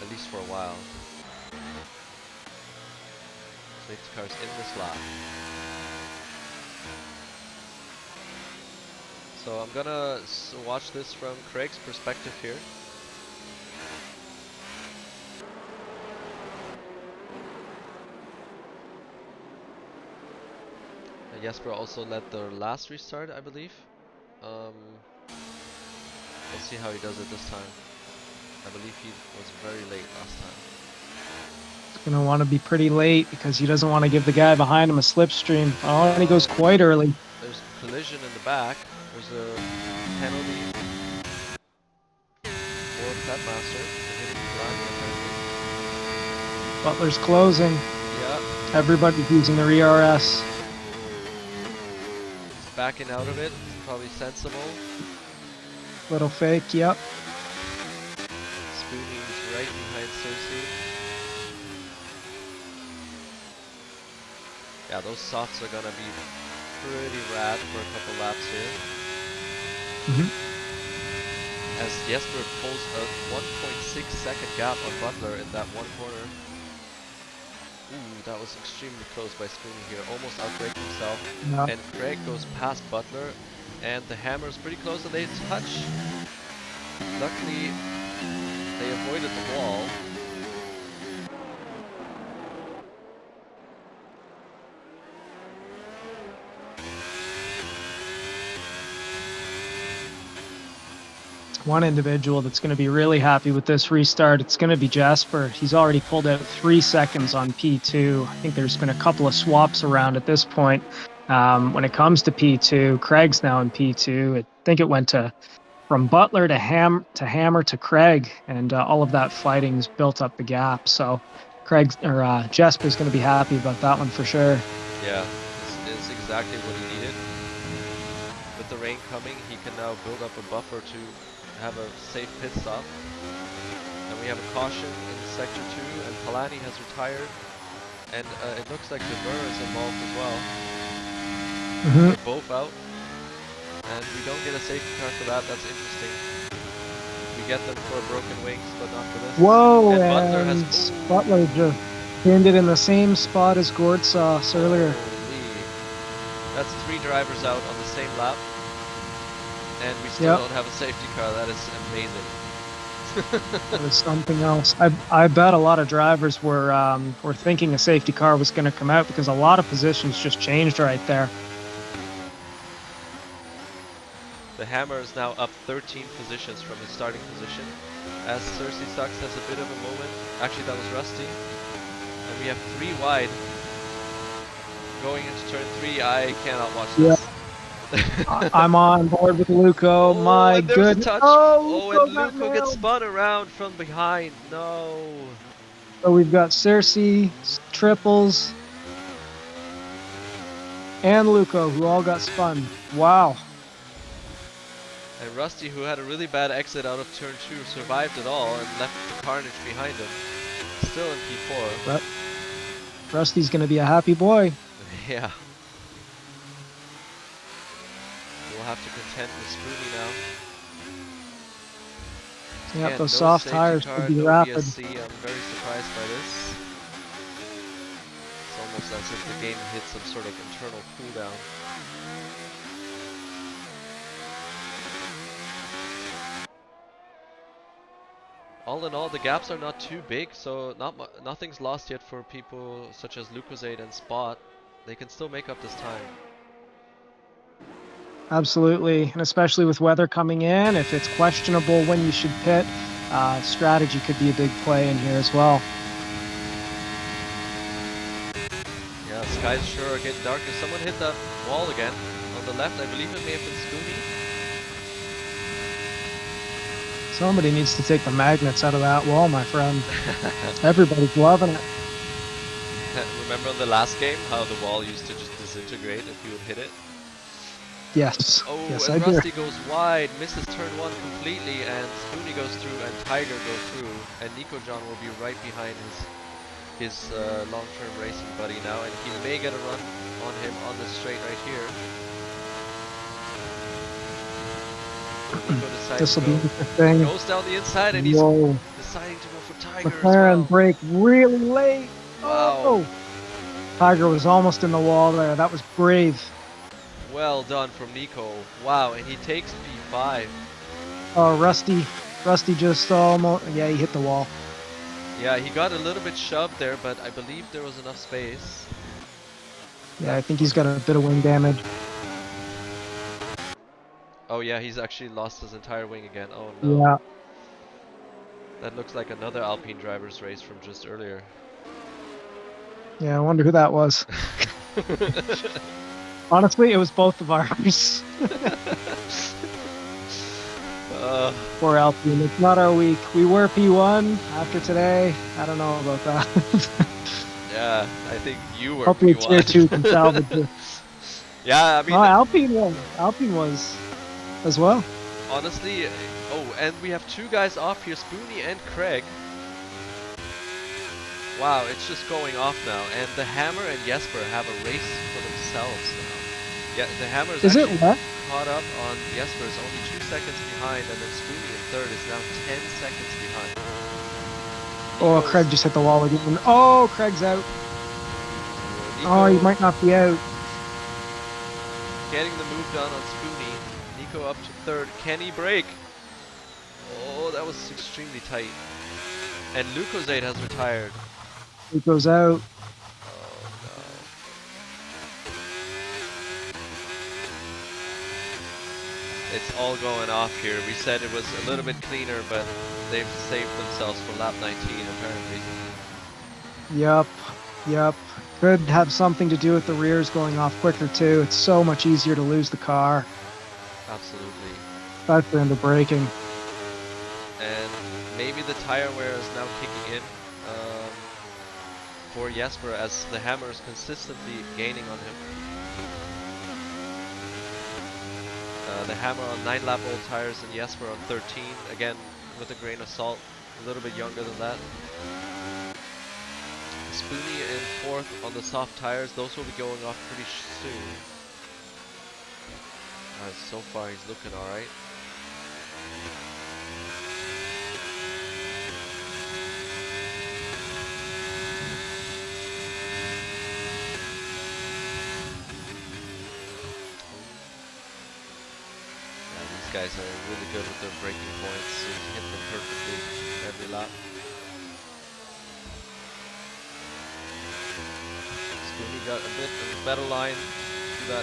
at least for a while. Safety car's in this lap. So I'm gonna watch this from Craig's perspective here. Jesper also led the last restart, I believe. We'll see how he does it this time. I believe he was very late last time. He's going to want to be pretty late because he doesn't want to give the guy behind him a slipstream. Oh, and he goes quite early. There's collision in the back. There's a penalty for Petmaster for hitting Ryan, apparently. Butler's closing. Yeah. Everybody's using the RS. He's backing out of it. Probably sensible. Little fake, yep. Spoonie's right behind Cersei. Yeah, those softs are gonna be pretty rad for a couple laps here. As Jesper pulls a 1.6 second gap on Butler in that one corner. Ooh, that was extremely close by Spoonie here, almost outbraking himself. Yeah. And Craig goes past Butler, and the Hammer's pretty close, and they touch. Luckily, they avoided the wall. one individual that's going to be really happy with this restart. It's going to be Jasper. He's already pulled out 3 seconds on P2. I think there's been a couple of swaps around at this point. When it comes to P2, Craig's now in P2. I think it went from Butler to Hammer to Craig, and all of that fighting's built up the gap. So Jasper's going to be happy about that one for sure. Yeah, this is exactly what he needed. With the rain coming, he can now build up a buffer to have a safe pit stop. And we have a caution in Sector 2, and Palani has retired. And it looks like Demur is involved as well. They're both out. And we don't get a safety car for that. That's interesting. We get them for broken wings, but not for this. Whoa, and Butler has... Butler just pinned it in the same spot as Gord Sauce earlier. That's 3 drivers out on the same lap. And we still don't have a safety car. That is amazing. That was something else. I bet a lot of drivers were thinking a safety car was going to come out because a lot of positions just changed right there. The Hammer is now up 13 positions from his starting position, as Cersei Sucks has a bit of a moment. Actually, that was Rusty. And we have 3 wide going into turn 3. I cannot watch this. I'm on board with Luco. My goodness. And Luco gets spun around from behind. No. So we've got Cersei, Triples, and Luco, who all got spun. Wow. And Rusty, who had a really bad exit out of turn 2, survived it all and left the carnage behind him. Still in P4. But Rusty's going to be a happy boy. Yeah. We'll have to contend with Spoony now. Yep, those soft tires could be rapid. BSC. I'm very surprised by this. It's almost as if the game hit some sort of internal cooldown. All in all, the gaps are not too big, so nothing's lost yet for people such as Lucozade and Spot. They can still make up this time. Absolutely, and especially with weather coming in, if it's questionable when you should pit, strategy could be a big play in here as well. Yeah, skies sure are getting darker. Someone hit that wall again on the left. I believe it may have been Spoony. Somebody needs to take the magnets out of that wall, my friend. Everybody's loving it. Remember in the last game how the wall used to just disintegrate if you would hit it? Yes. Oh, yes, and I do. Rusty goes wide, misses turn 1 completely, and Spoony goes through, and Tiger goes through, and Nico John will be right behind his long-term racing buddy now, and he may get a run on him on this straight right here. Nico decides to go, interesting. goes down the inside, and he's deciding to go for Tiger as McLaren well. brake really late. Wow. Oh. Tiger was almost in the wall there. That was brave. Well done from Nico. Wow, and he takes P5. Oh, Rusty just almost, yeah, he hit the wall. Yeah, he got a little bit shoved there, but I believe there was enough space. Yeah, I think he's got a bit of wing damage. Oh yeah, he's actually lost his entire wing again. Oh no. Yeah. That looks like another Alpine driver's race from just earlier. Yeah, I wonder who that was. Honestly, it was both of ours. Poor Alpine, it's not our week. We were P1 after today. I don't know about that. Yeah, I think you were Hopefully P1. Tier 2 can salvage it. Yeah, I mean... Alpine was as well. Honestly, oh, and we have 2 guys off here, Spoony and Craig. Wow, it's just going off now, and the Hammer and Jesper have a race for themselves now. Yeah, the Hammer is actually caught up on Jesper, is only 2 seconds behind, and then Spoony in third is now 10 seconds behind. Oh, Craig just hit the wall again. Oh, Craig's out. Oh, he might not be out. Getting the move done on Spoony. Nico up to third. Can he break? Oh, that was extremely tight. And Lucozade has retired. He goes out. Oh no. It's all going off here. We said it was a little bit cleaner, but they've saved themselves for lap 19 apparently. Yep. Could have something to do with the rears going off quicker too. It's so much easier to lose the car. Absolutely. Especially in the braking. And maybe the tire wear is now kicking in for Jesper as the hammer is consistently gaining on him. The hammer on 9-lap-old tires and Jesper on 13, again with a grain of salt, a little bit younger than that. Spoonie in 4th on the soft tires, those will be going off pretty soon. So far he's looking alright. Guys are really good with their braking points, so you hit them perfectly every lap. Spoonie got a bit of a better line to that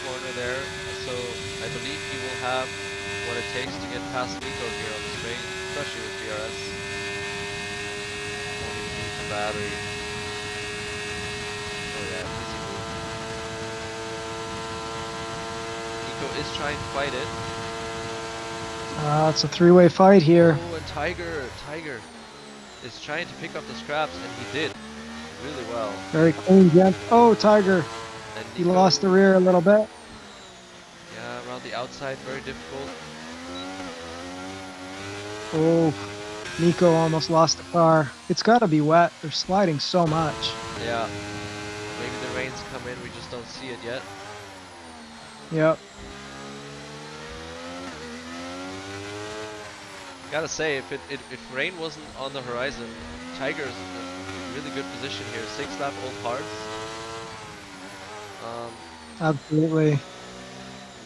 corner there, so I believe he will have what it takes to get past Nico here on the straight, especially with DRS. Only need the battery. Oh yeah, easy move. Nico is trying to fight it. It's a three-way fight here. Oh, and Tiger is trying to pick up the scraps, and he did really well. Very clean jump. Oh, Tiger. And Nico, He lost the rear a little bit. Yeah, around the outside, very difficult. Oh, Nico almost lost the car. It's got to be wet. They're sliding so much. Yeah. Maybe the rain's come in, we just don't see it yet. Yep. Gotta say, if rain wasn't on the horizon, Tiger's in a really good position here. 6-lap-old hards. Absolutely.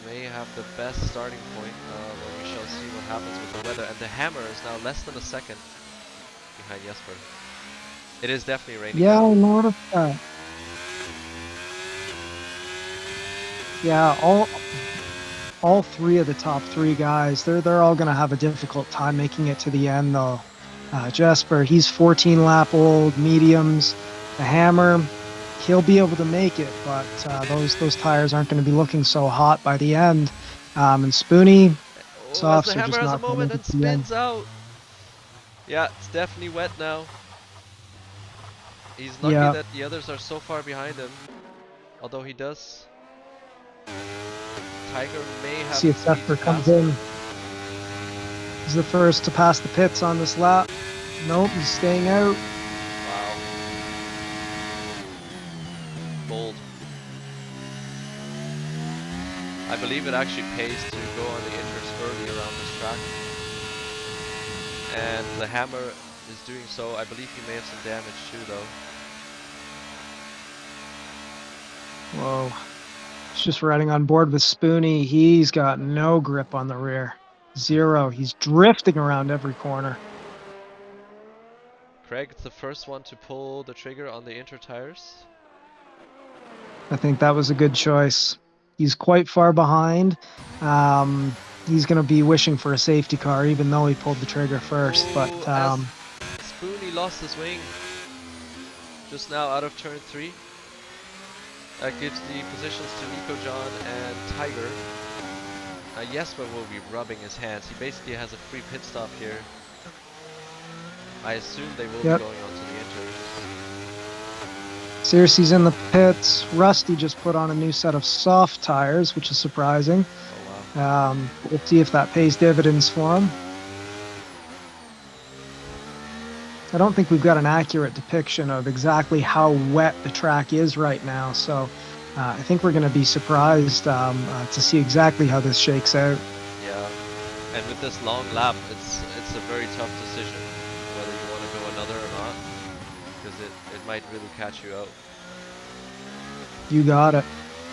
May have the best starting point, but we shall see what happens with the weather. And the hammer is now less than a second behind Jesper. It is definitely raining. Yeah, now. I noticed that. Yeah, all three of the top three guys, they're all gonna have a difficult time making it to the end though. Jesper, he's 14-lap-old mediums. The hammer, he'll be able to make it, but those tires aren't going to be looking so hot by the end. And Spoonie, softs the are hammer just has a not going moment to and the end. spins out. Yeah, it's definitely wet now. He's lucky that the others are so far behind him. Although he does. Tiger may have. See if Jesper comes in. He's the first to pass the pits on this lap. Nope, he's staying out. Wow. Bold. I believe it actually pays to go on the inters early around this track. And the hammer is doing so. I believe he may have some damage too though. Whoa. He's just riding on board with Spoonie. He's got no grip on the rear. Zero. He's drifting around every corner. Craig's the first one to pull the trigger on the inter tires. I think that was a good choice. He's quite far behind. He's going to be wishing for a safety car, even though he pulled the trigger first. But Spoonie lost his wing just now out of turn 3. That gives the positions to Nico John and Tiger. Jesper will be rubbing his hands. He basically has a free pit stop here. I assume they will be going on to the inters. Searcy's in the pits. Rusty just put on a new set of soft tires, which is surprising. Oh, wow. We'll see if that pays dividends for him. I don't think we've got an accurate depiction of exactly how wet the track is right now, so I think we're going to be surprised to see exactly how this shakes out. Yeah, and with this long lap, it's a very tough decision whether you want to go another or not, because it might really catch you out. You got it.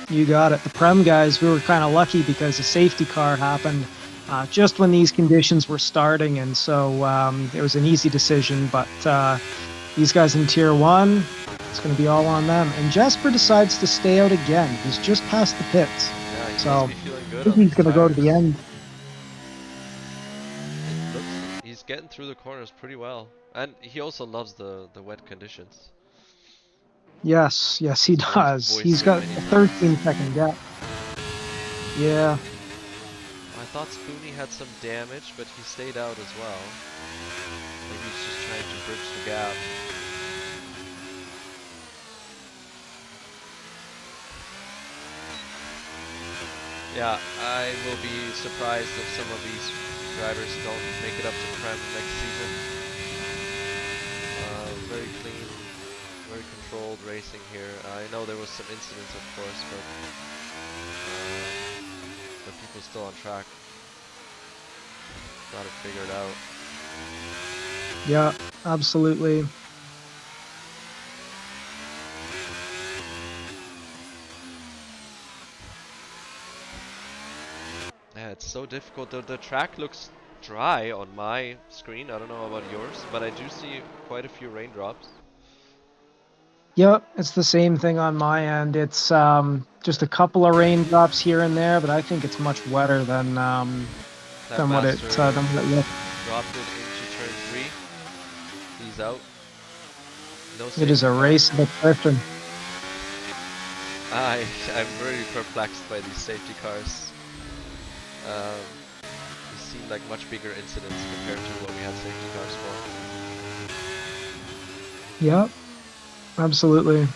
You got it. The Prem guys, we were kind of lucky because a safety car happened just when these conditions were starting, and so it was an easy decision, but these guys in Tier 1, it's going to be all on them. And Jesper decides to stay out again. He's just past the pits. Yeah, he so must be feeling good. good think on he's these going to go to tires. the end. It looks he's getting through the corners pretty well, and he also loves the wet conditions. Yes, yes, he He's does. He's voiced it got many a times. 13-second gap. Yeah. I thought Spoonie had some damage, but he stayed out as well. Maybe he's just trying to bridge the gap. Yeah, I will be surprised if some of these drivers don't make it up to Prem next season. Very clean, very controlled racing here. I know there was some incidents, of course, but people still on track. Got it figured out. Yeah, absolutely. Yeah, it's so difficult. The track looks dry on my screen. I don't know about yours, but I do see quite a few raindrops. Yep, it's the same thing on my end. It's just a couple of raindrops here and there, but I think it's much wetter than That what it master looks. dropped it into turn 3. He's out. No It safety is a car. race of attrition. I'm very perplexed by these safety cars. These seem like much bigger incidents compared to what we had safety cars for. Yep, absolutely.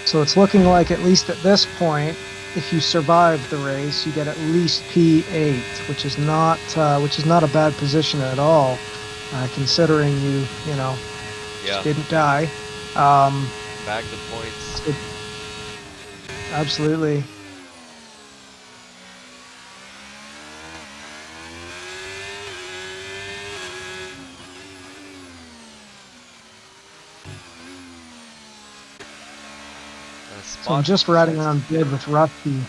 So it's looking like, at least at this point, if you survive the race, you get at least P8, which is not a bad position at all, considering you Yeah, didn't die. bag the points. Absolutely. So I'm just riding on board with Rusty.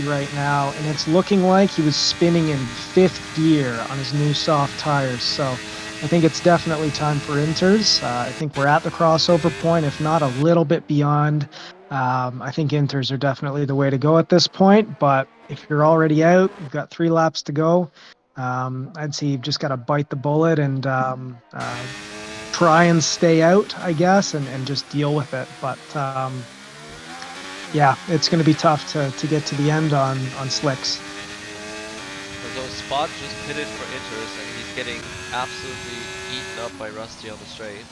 Right now, and it's looking like he was spinning in 5th gear on his new soft tires. So I think it's definitely time for inters. I think we're at the crossover point, if not a little bit beyond. I think inters are definitely the way to go at this point. But if you're already out, you've got 3 laps to go. I'd say you've just got to bite the bullet and try and stay out, I guess, and just deal with it. But yeah, it's going to be tough to get to the end on slicks. So Spot just pitted for inters, and he's getting absolutely eaten up by Rusty on the straight.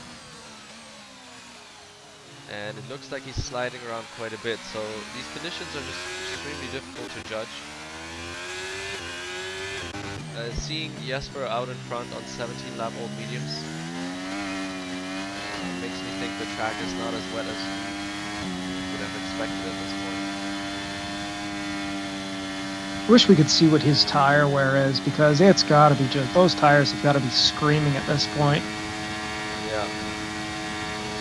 And it looks like he's sliding around quite a bit, so these conditions are just extremely difficult to judge. Seeing Jesper out in front on 17 lap old mediums makes me think the track is not as wet as you would have expected at this point. Wish we could see what his tire wear is, because it's got to be just, those tires have got to be screaming at this point. Yeah.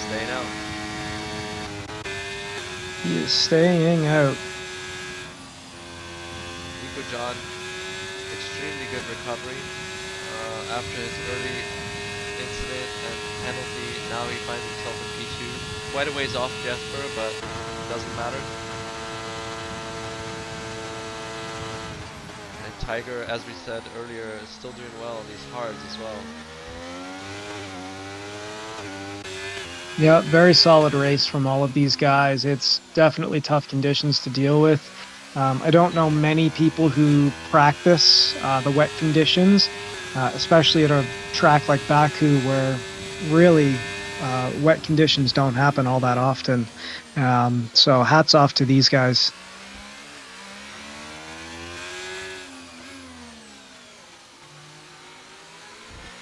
Staying out. He is staying out. Nico John, extremely good recovery after his early incident and penalty. Now he finds himself in P2. Quite a ways off Jesper, but doesn't matter. And Tiger, as we said earlier, is still doing well on these hards as well. Yeah, very solid race from all of these guys. It's definitely tough conditions to deal with. I don't know many people who practice the wet conditions, especially at a track like Baku, where really wet conditions don't happen all that often. So hats off to these guys.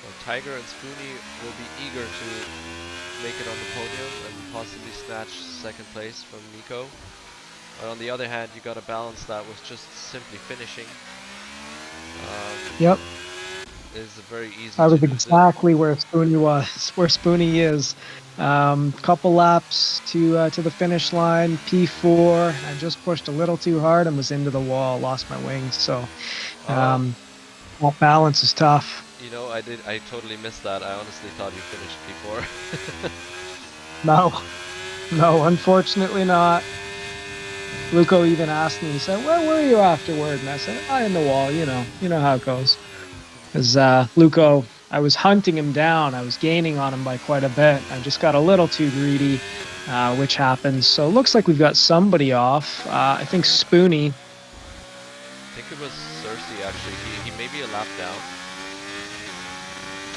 Well, Tiger and Spoonie will be eager to make it on the podium and possibly snatch second place from Nico. But on the other hand, you got to balance that with just simply finishing. Yep. Is very easy. I was exactly where Spoonie is. Couple laps to the finish line, P4. I just pushed a little too hard and was into the wall, lost my wings. So that balance is tough. You know, I totally missed that. I honestly thought you finished before. No, no, unfortunately not. Luco even asked me, he said, "Where were you afterward?" And I said, "I in the wall, you know how it goes." Because Luco, I was hunting him down. I was gaining on him by quite a bit. I just got a little too greedy, which happens. So it looks like we've got somebody off. I think Spoonie. I think it was Cersei actually. He may be a lap down.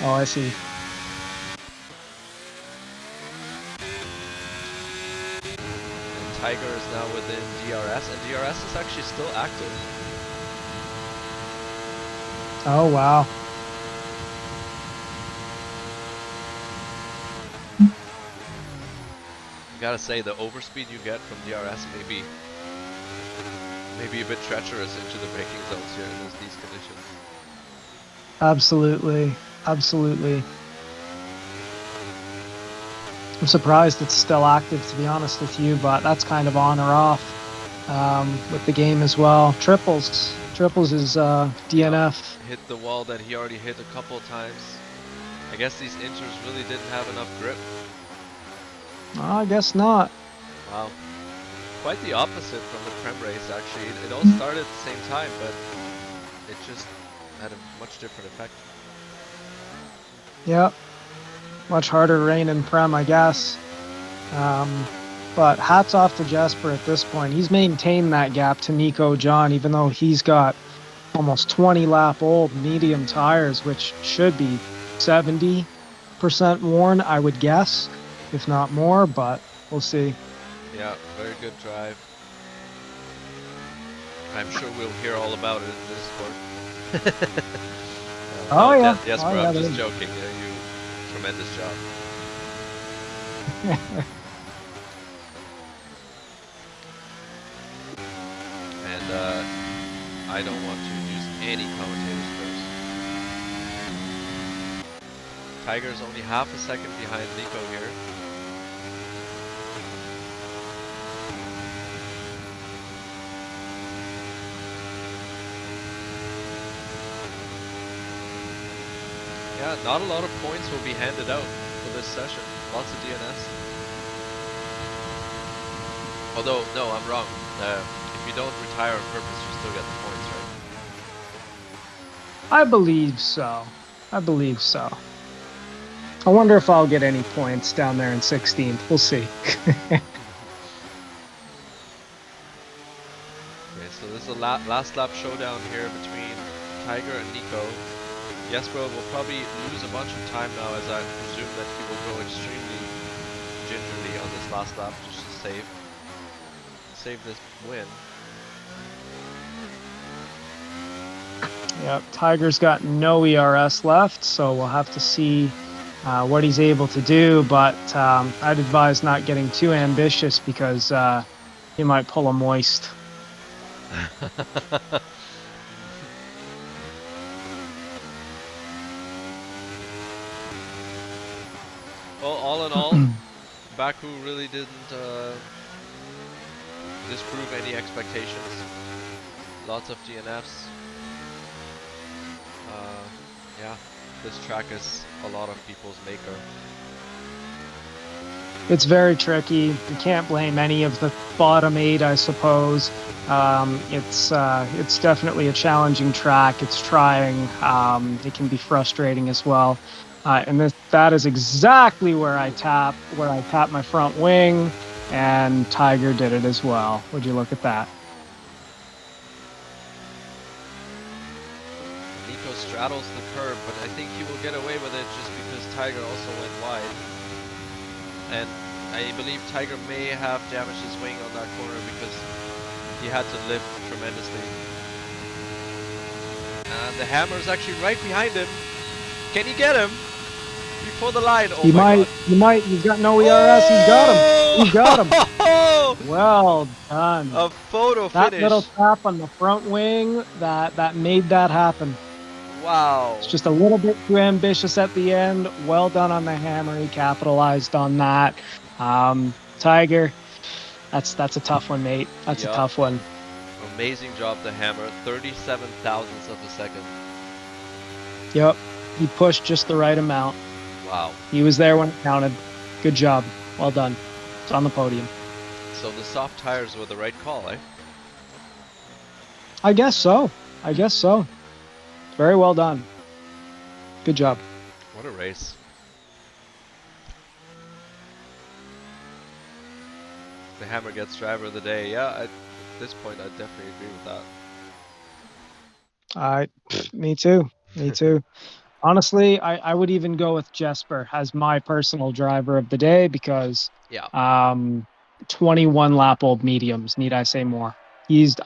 Oh, I see. And Tiger is now within DRS, and DRS is actually still active. Oh, wow. Gotta say, the overspeed you get from DRS may be a bit treacherous into the braking zones here in these conditions. Absolutely. Absolutely. I'm surprised it's still active, to be honest with you, but that's kind of on or off with the game as well. Triples is DNF. Yeah, hit the wall that he already hit a couple of times. I guess these inters really didn't have enough grip. I guess not. Wow. Quite the opposite from the Prem race, actually. It all started at the same time, but it just had a much different effect. Yep. Much harder rain in Prem, I guess. But hats off to Jesper at this point. He's maintained that gap to Nico John, even though he's got almost 20 lap old medium tires, which should be 70% worn, I would guess, if not more, but we'll see. Yeah, very good drive. I'm sure we'll hear all about it in Discord. Oh, yeah. Yes, oh, bro, yeah, I'm just joking. Yeah, you tremendous job. And I don't want to use any commentators first. Tiger's only half a second behind Nico here. Yeah, not a lot of points will be handed out for this session. Lots of DNS. Although, no, I'm wrong. If you don't retire on purpose, you still get the points, right? I believe so. I believe so. I wonder if I'll get any points down there in 16th. We'll see. Okay, so this is a last lap showdown here between Tiger and Nico. Jesper will probably lose a bunch of time now, as I presume that he will go extremely gingerly on this last lap just to save this win. Yep, Tiger's got no ERS left, so we'll have to see what he's able to do, but I'd advise not getting too ambitious because he might pull a moist. Well, all in all, Baku really didn't disprove any expectations. Lots of DNFs. Yeah, this track is a lot of people's maker. It's very tricky. You can't blame any of the bottom 8, I suppose. It's definitely a challenging track. It's trying. It can be frustrating as well. And that is exactly where I tap my front wing, and Tiger did it as well. Would you look at that? Nico straddles the curb, but I think he will get away with it just because Tiger also went wide. And I believe Tiger may have damaged his wing on that corner because he had to lift tremendously. And the hammer is actually right behind him. Can he get him? Before the line. Oh my God. He might. He's got no ERS. He's got him. He's got him. Well done. A photo that finish. That little tap on the front wing, that made that happen. Wow. It's just a little bit too ambitious at the end. Well done on the hammer. He capitalized on that. Tiger, that's a tough one, mate. That's a tough one. Amazing job, the hammer. 37 thousandths of a second. Yep. He pushed just the right amount. Wow. He was there when it counted. Good job. Well done. It's on the podium. So the soft tires were the right call, eh? I guess so. I guess so. Very well done. Good job. What a race. The Hammer gets driver of the day. Yeah, at this point, I definitely agree with Me too. Me that. too. Honestly, I would even go with Jesper as my personal driver of the day because Yeah, um 21 lap old mediums, need I say more?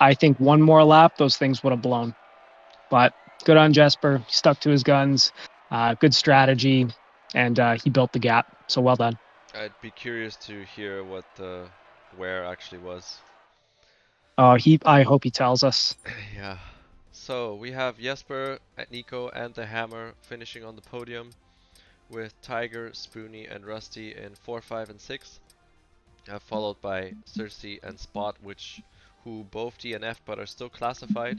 I think one more lap, those things would have blown. But good on Jesper. He stuck to his guns. Good strategy, and he built the gap. So well done. I'd be curious to hear what the where actually was. I hope he tells us. Yeah. So we have Jesper, Nico, and the Hammer finishing on the podium, with Tiger, Spoonie, and Rusty in 4, 5, and 6, followed by Cersei and Spot, who both DNF but are still classified.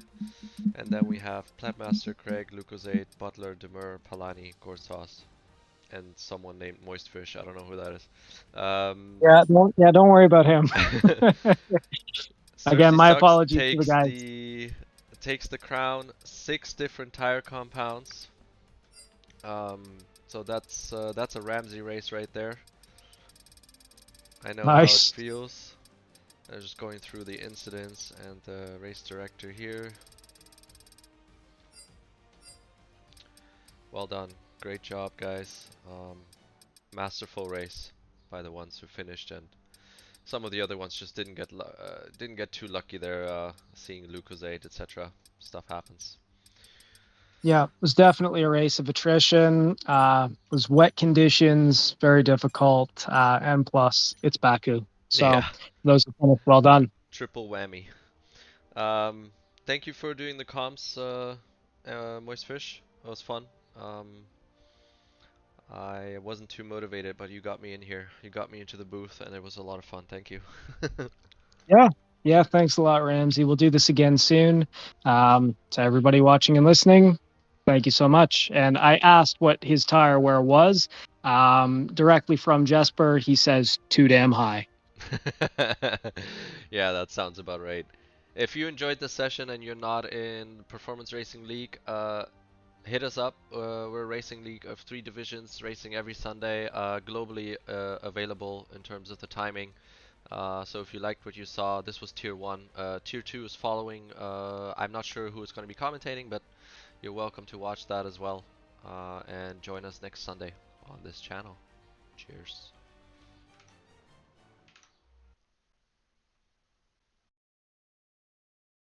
And then we have Pledmaster, Craig, Lucozade, Butler, Demur, Palani, Gorsauce, and someone named Moistfish. I don't know who that is. Don't worry about him. Again, Cersei my Sucks apologies to the guys. takes the crown. 6 different tire compounds. Um, so that's a Ramsey race right there. I know how it Nice. feels. I'm just going through the incidents and the race director here. Well done. Great job, guys. Masterful race by the ones who finished, and some of the other ones just didn't get too lucky there. Seeing Lucozade, etc. Stuff happens. Yeah, it was definitely a race of attrition. It was wet conditions, very difficult, and plus it's Baku. So Yeah, those are kind of well done. triple whammy. Um, Thank you for doing the comps, Moist Fish. It was fun. Um, I wasn't too motivated, but you got me in here. You got me into the booth, and it was a lot of fun. Thank you. Yeah, yeah. Thanks a lot, Ramsey. We'll do this again soon. To everybody watching and listening, thank you so much. And I asked what his tire wear was. Directly from Jesper, he says too damn high. Yeah, that sounds about right. If you enjoyed the session and you're not in Performance Racing League, hit us up. We're a racing league of 3 divisions, racing every Sunday, globally available in terms of the timing. So if you liked what you saw, this was Tier 1. Tier 2 is following. I'm not sure who is going to be commentating, but you're welcome to watch that as well. And join us next Sunday on this channel. Cheers.